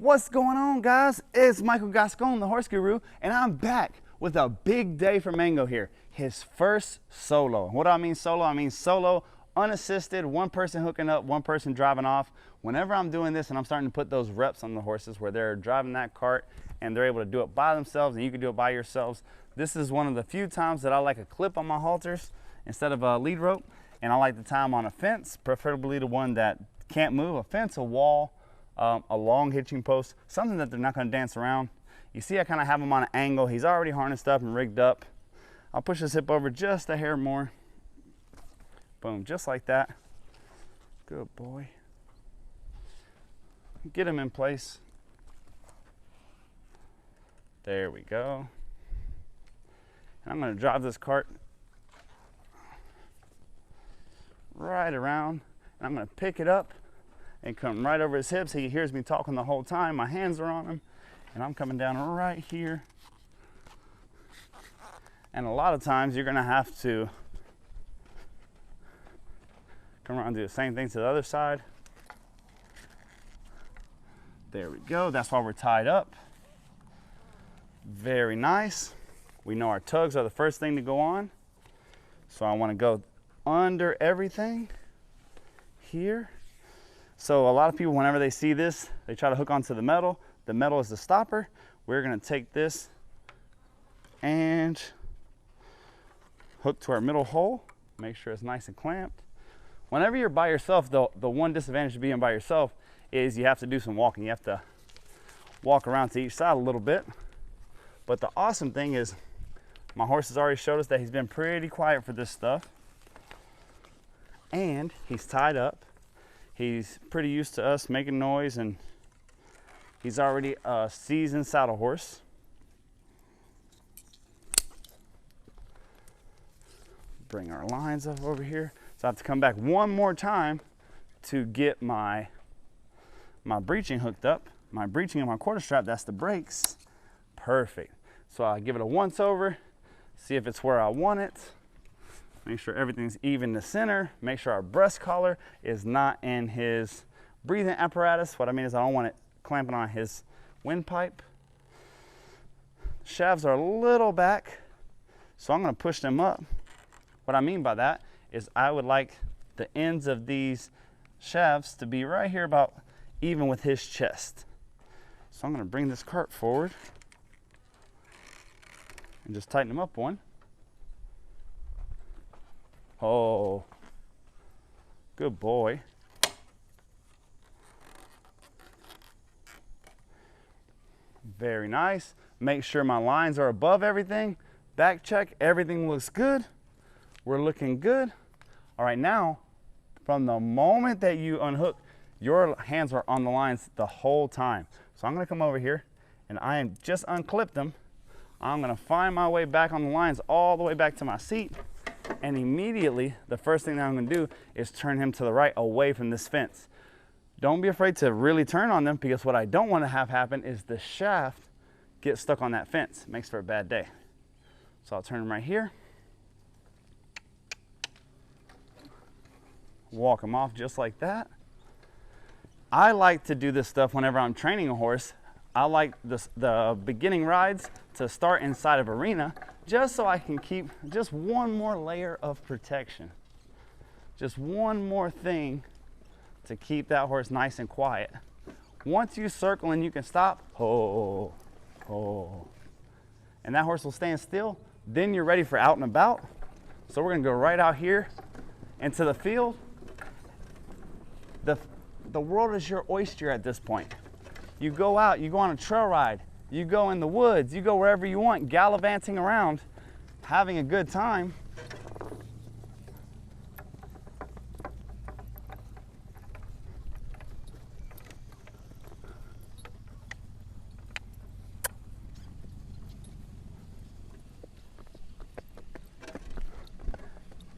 What's going on, guys? It's Michael Gascon, the horse guru, and I'm back with a big day for Mango here. His first solo. What do I mean solo? I mean solo, unassisted, one person hooking up, one person driving off. Whenever I'm doing this and I'm starting to put those reps on the horses where they're driving that cart and they're able to do it by themselves and you can do it by yourselves, this is one of the few times that I like a clip on my halters instead of a lead rope. And I like to tie them on a fence, preferably the one that can't move, a fence, a wall, a long hitching post, something that they're not going to dance around. You see I kind of have him on an angle. He's already harnessed up and rigged up. I'll push his hip over just a hair more. Boom, just like that. Good boy. Get him in place. There we go. And I'm going to drive this cart right around, and I'm going to pick it up and come right over his hips. He hears me talking the whole time. My hands are on him, and I'm coming down right here. And a lot of times you're going to have to come around and do the same thing to the other side. There we go. That's why we're tied up. Very nice. We know our tugs are the first thing to go on, so I want to go under everything here. So a lot of people, whenever they see this, they try to hook onto the metal. The metal is the stopper. We're going to take this and hook to our middle hole. Make sure it's nice and clamped. Whenever you're by yourself, the one disadvantage of being by yourself is you have to do some walking. You have to walk around to each side a little bit. But the awesome thing is my horse has already showed us that he's been pretty quiet for this stuff. And he's tied up. He's pretty used to us making noise, and he's already a seasoned saddle horse. Bring our lines up over here. So I have to come back one more time to get my breeching hooked up. My breeching and my quarter strap, that's the brakes. Perfect. So I give it a once over, see if it's where I want it. Make sure everything's even to center. Make sure our breast collar is not in his breathing apparatus. What I mean is I don't want it clamping on his windpipe. Shafts are a little back, so I'm going to push them up. What I mean by that is I would like the ends of these shafts to be right here about even with his chest. So I'm going to bring this cart forward and just tighten them up one. Oh, good boy. Very nice. Make sure my lines are above everything. Back check, everything looks good. We're looking good. All right, now, from the moment that you unhook, your hands are on the lines the whole time. So I'm gonna come over here and I am just unclipped them. I'm gonna find my way back on the lines all the way back to my seat. And immediately, the first thing that I'm going to do is turn him to the right away from this fence. Don't be afraid to really turn on them, because what I don't want to have happen is the shaft get stuck on that fence. It makes for a bad day. So I'll turn him right here. Walk him off just like that. I like to do this stuff whenever I'm training a horse. I like the beginning rides to start inside of arena, just so I can keep just one more layer of protection. Just one more thing to keep that horse nice and quiet. Once you circle and you can stop, ho, ho, and that horse will stand still, then you're ready for out and about. So we're gonna go right out here into the field. The world is your oyster at this point. You go out, you go on a trail ride, you go in the woods, you go wherever you want, gallivanting around, having a good time.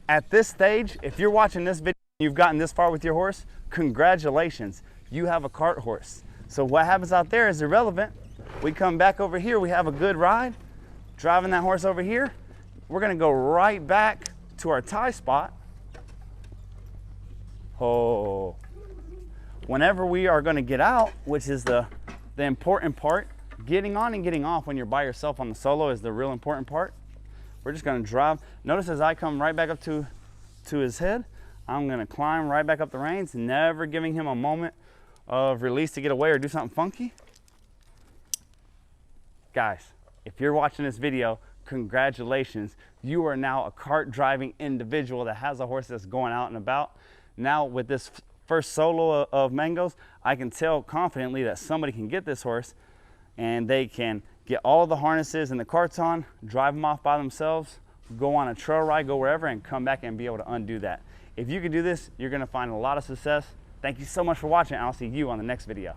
At this stage, if you're watching this video and you've gotten this far with your horse, congratulations, you have a cart horse. So what happens out there is irrelevant. We come back over here, we have a good ride, driving that horse over here. We're gonna go right back to our tie spot. Oh, whenever we are going to get out, which is the The important part, getting on and getting off when you're by yourself on the solo, is the real important part. We're just gonna drive. Notice as I come right back up to his head, I'm gonna climb right back up the reins, never giving him a moment of release to get away or do something funky. Guys, if you're watching this video, congratulations. You are now a cart driving individual that has a horse that's going out and about. Now with this first solo of Mango's, I can tell confidently that somebody can get this horse and they can get all the harnesses and the carts on, drive them off by themselves, go on a trail ride, go wherever, and come back and be able to undo that. If you can do this, you're gonna find a lot of success. Thank you so much for watching. I'll see you on the next video.